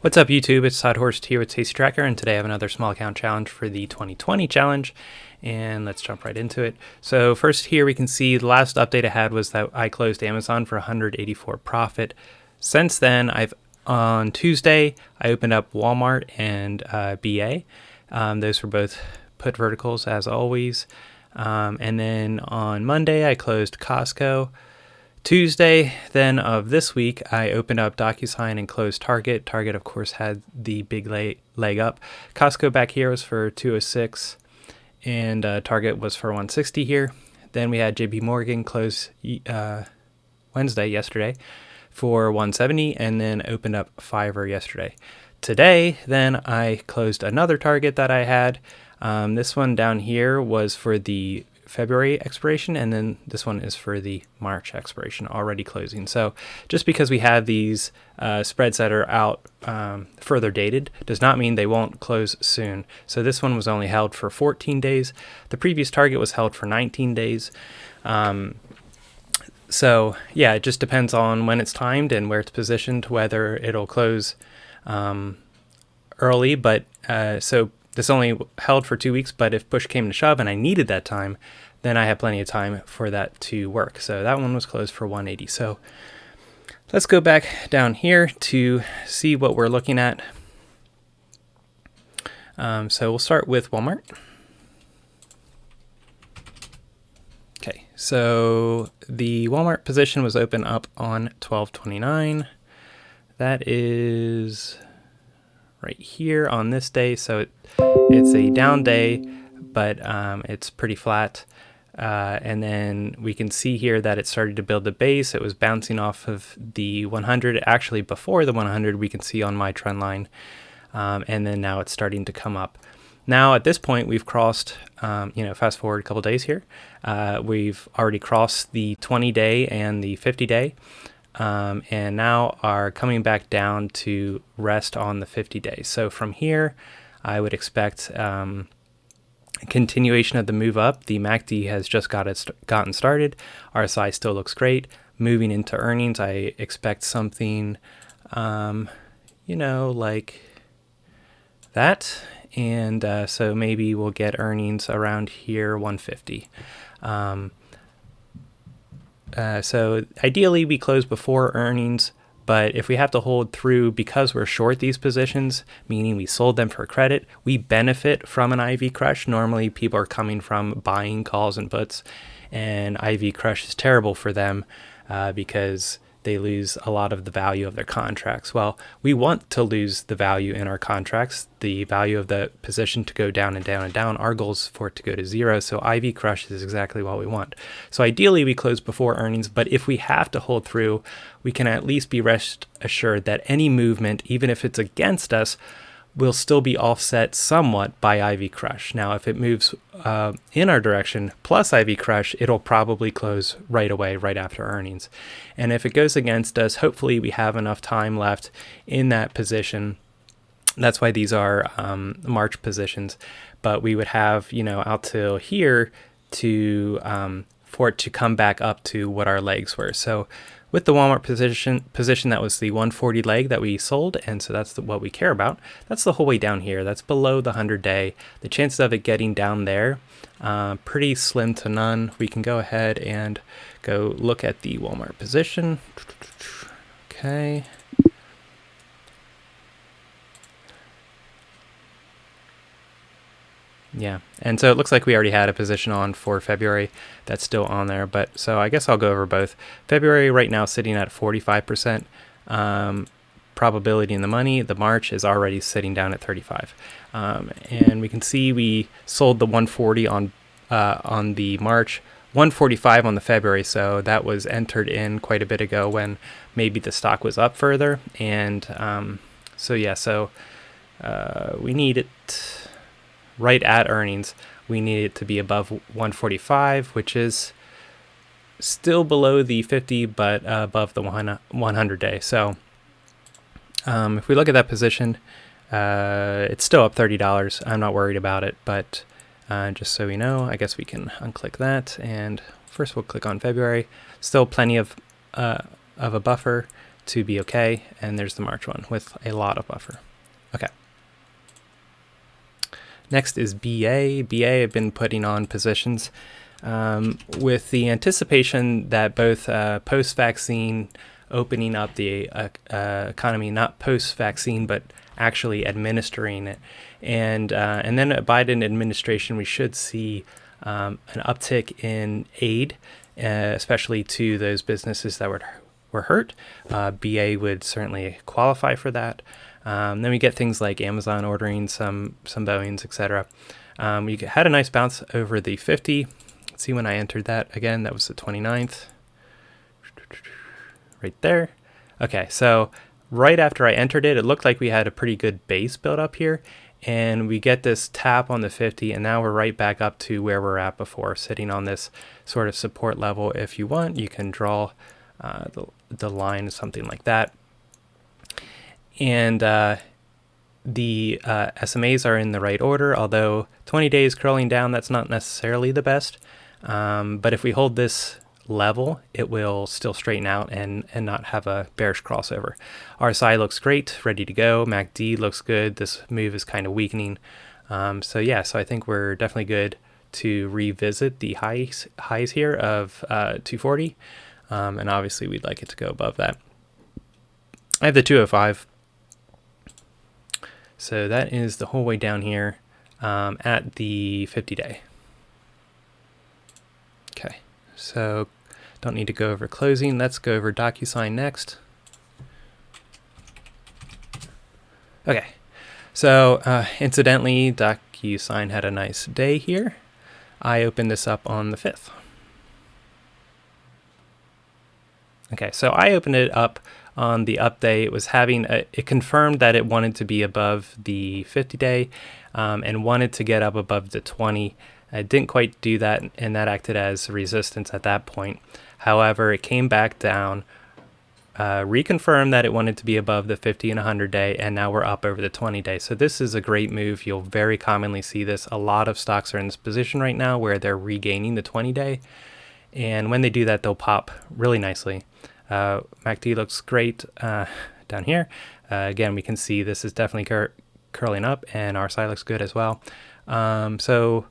What's up, YouTube? It's Todd Horst here with Tasty Tracker, and today I have another small account challenge for the 2020 challenge, and let's jump right into it. So first here we can see the last update I had was that I closed Amazon for 184 profit. Since then, on Tuesday, I opened up Walmart and BA. Those were both put verticals as always. And then on Monday, I closed Costco. Tuesday, then, of this week, I opened up DocuSign and closed Target. Target, of course, had the big leg up. Costco back here was for 206, and Target was for 160 here. Then we had JP Morgan close yesterday, for 170, and then opened up Fiverr yesterday. Today, then, I closed another Target that I had. This one down here was for the February expiration, and then this one is for the March expiration, already closing. So just because we have these spreads that are out further dated does not mean they won't close soon. So this one was only held for 14 days. The previous target was held for 19 days. So yeah, it just depends on when it's timed and where it's positioned, whether it'll close early. But so this only held for 2 weeks, but if push came to shove and I needed that time, then I have plenty of time for that to work. So that one was closed for 180. So let's go back down here to see what we're looking at. So we'll start with Walmart. Okay, so the Walmart position was open up on 12/29. That is right here on this day, so it's a down day, but it's pretty flat. And then we can see here that it started to build the base. It was bouncing off of the 100. Actually, before the 100, we can see on my trend line. And then now it's starting to come up. Now, at this point, we've crossed, fast forward a couple days here. We've already crossed the 20-day and the 50-day. And now are coming back down to rest on the 50 days. So from here, I would expect continuation of the move up. The MACD has just gotten started. RSI still looks great. Moving into earnings, I expect something, like that. And so maybe we'll get earnings around here, 150. So ideally we close before earnings, but if we have to hold through because we're short these positions, meaning we sold them for credit, we benefit from an IV crush. Normally people are coming from buying calls and puts, and IV crush is terrible for them because they lose a lot of the value of their contracts. Well, we want to lose the value in our contracts, the value of the position to go down and down and down. Our goal is for it to go to zero, so IV crush is exactly what we want. So ideally we close before earnings, but if we have to hold through, we can at least be rest assured that any movement, even if it's against us, will still be offset somewhat by IV crush. Now, if it moves in our direction plus IV crush, it'll probably close right away, right after earnings. And if it goes against us, hopefully we have enough time left in that position. That's why these are March positions, but we would have, out till here to for it to come back up to what our legs were. So with the Walmart position, that was the 140 leg that we sold, and so that's what we care about. That's the whole way down here. That's below the 100-day. The chances of it getting down there, pretty slim to none. We can go ahead and go look at the Walmart position. Okay. Yeah, and so it looks like we already had a position on for February that's still on there, but so I guess I'll go over both. February right now sitting at 45% probability in the money. The March is already sitting down at 35, and we can see we sold the 140 on the March, 145 on the February, so that was entered in quite a bit ago when maybe the stock was up further, and so we need it. Right at earnings, we need it to be above 145, which is still below the 50, but above the 100-day. So if we look at that position, it's still up $30. I'm not worried about it, but just so we know, I guess we can unclick that. And first we'll click on February. Still plenty of a buffer. to be okay. And there's the March one with a lot of buffer. Okay. Next is BA. BA I've been putting on positions with the anticipation that both post-vaccine opening up the economy, not post-vaccine, but actually administering it. And then a Biden administration, we should see an uptick in aid, especially to those businesses that were hurt. BA would certainly qualify for that. Then we get things like Amazon ordering some Boeings, etc. We had a nice bounce over the 50. Let's see when I entered that again. That was the 29th. Right there. Okay, so right after I entered it, it looked like we had a pretty good base build up here. And we get this tap on the 50, and now we're right back up to where we're at before, sitting on this sort of support level. If you want, you can draw the line, something like that. And the SMAs are in the right order, although 20 days curling down, that's not necessarily the best. But if we hold this level, it will still straighten out and not have a bearish crossover. RSI looks great, ready to go. MACD looks good. This move is kind of weakening. So I think we're definitely good to revisit the highs here of 240. And obviously we'd like it to go above that. I have the 205. So that is the whole way down here at the 50-day. Okay, so don't need to go over closing. Let's go over DocuSign next. Okay, so incidentally, DocuSign had a nice day here. I opened this up on the 5th. Okay, so I opened it up on the up day. It was having it confirmed that it wanted to be above the 50-day and wanted to get up above the 20. It didn't quite do that, and that acted as resistance at that point. However, it came back down, reconfirmed that it wanted to be above the 50 and 100-day, and now we're up over the 20-day. So this is a great move. You'll very commonly see this. A lot of stocks are in this position right now where they're regaining the 20-day. And when they do that, they'll pop really nicely. MACD looks great down here. Again, we can see this is definitely curling up, and RSI looks good as well. So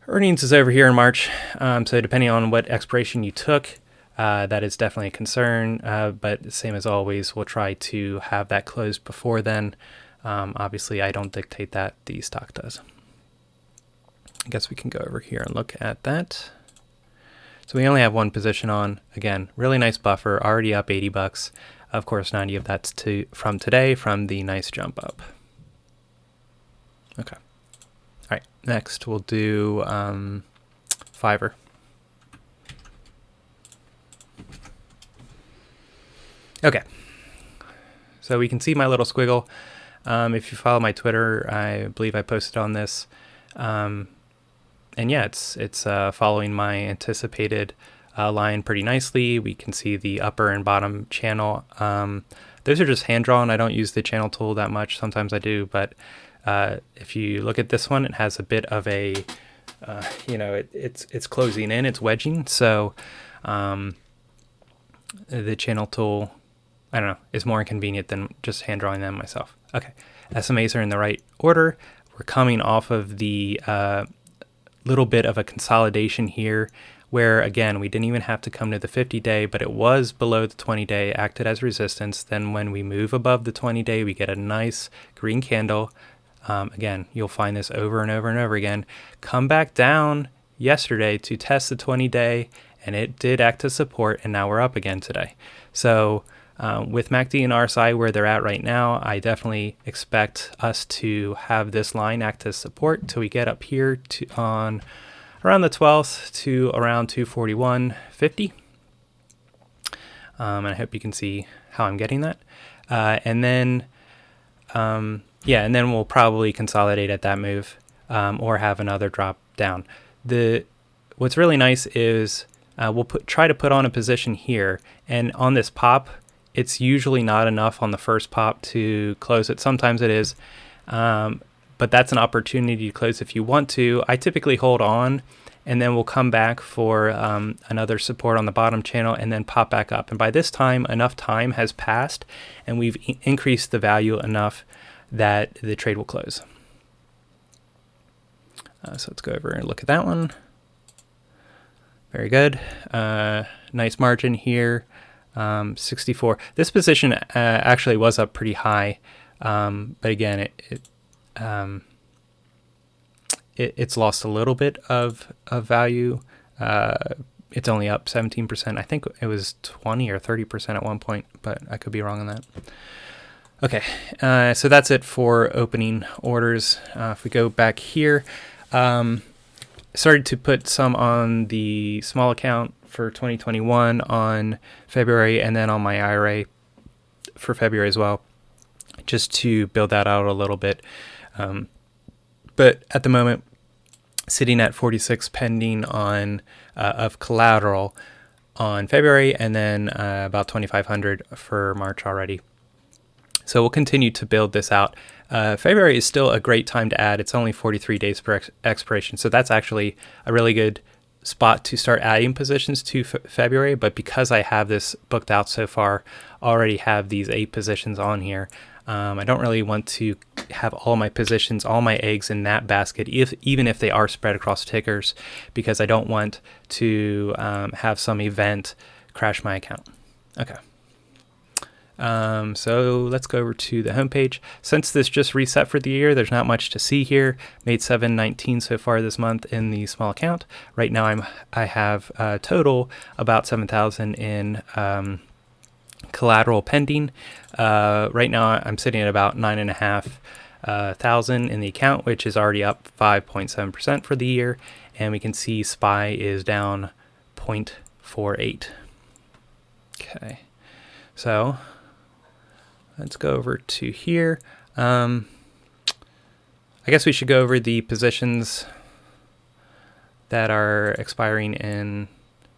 earnings is over here in March. So depending on what expiration you took, that is definitely a concern. But same as always, we'll try to have that closed before then. Obviously, I don't dictate that. The stock does. I guess we can go over here and look at that. So we only have one position on. Again, really nice buffer, already up $80. Of course, 90 of that's from today, from the nice jump up. Okay. All right, next we'll do Fiverr. Okay. So we can see my little squiggle. If you follow my Twitter, I believe I posted on this. And yeah, it's following my anticipated line pretty nicely. We can see the upper and bottom channel. Those are just hand drawn. I don't use the channel tool that much. Sometimes I do, but if you look at this one, it has a bit of a, it's closing in, it's wedging. So the channel tool, I don't know, is more inconvenient than just hand drawing them myself. Okay, SMAs are in the right order. We're coming off of the little bit of a consolidation here where, again, we didn't even have to come to the 50-day, but it was below the 20-day, acted as resistance. Then when we move above the 20-day, we get a nice green candle. Again, you'll find this over and over and over again. Come back down yesterday to test the 20-day, and it did act as support, and now we're up again today. So with MACD and RSI where they're at right now, I definitely expect us to have this line act as support till we get up here to on around the 12th to around 241.50. And I hope you can see how I'm getting that. And then we'll probably consolidate at that move or have another drop down. What's really nice is we'll try to put on a position here, and on this pop, it's usually not enough on the first pop to close it. Sometimes it is, but that's an opportunity to close if you want to. I typically hold on and then we'll come back for another support on the bottom channel and then pop back up. And by this time, enough time has passed and we've increased the value enough that the trade will close. So let's go over and look at that one. Very good. Nice margin here. 64. This position actually was up pretty high, but again, it's lost a little bit of value. It's only up 17%. I think it was 20 or 30% at one point, but I could be wrong on that. Okay, so that's it for opening orders. If we go back here, started to put some on the small account for 2021 on February, and then on my IRA for February as well, just to build that out a little bit. But at the moment, sitting at 46 pending on of collateral on February, and then about 2,500 for March already. So we'll continue to build this out. February is still a great time to add. It's only 43 days per expiration, so that's actually a really good spot to start adding positions to February. But because I have this booked out so far, already have these 8 positions on here, I don't really want to have all my positions, all my eggs in that basket, even if they are spread across tickers, because I don't want to have some event crash my account. Okay. So let's go over to the homepage. Since this just reset for the year, there's not much to see here. Made 719 so far this month in the small account. Right now I have total about 7,000 in collateral pending. Right now I'm sitting at about 9,500 in the account, which is already up 5.7% for the year. And we can see SPY is down 0.48. Okay, so let's go over to here. I guess we should go over the positions that are expiring in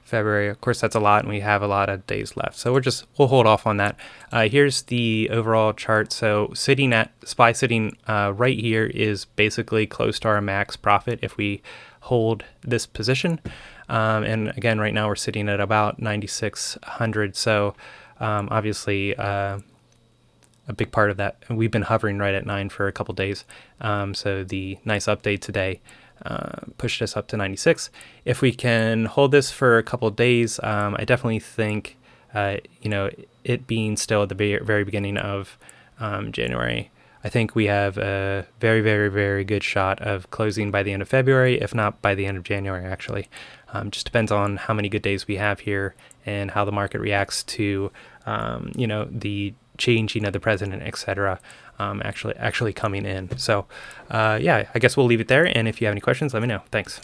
February. Of course, that's a lot, and we have a lot of days left. So we'll hold off on that. Here's the overall chart. So SPY sitting right here is basically close to our max profit if we hold this position. And again, right now we're sitting at about 9,600. So obviously, a big part of that, we've been hovering right at 9 for a couple days. So the nice update today pushed us up to 96. If we can hold this for a couple days, I definitely think, it being still at the very beginning of January, I think we have a very, very, very good shot of closing by the end of February, if not by the end of January, actually. Just depends on how many good days we have here and how the market reacts to, the changing of the president, etc., actually coming in. So, I guess we'll leave it there. And if you have any questions, let me know. Thanks.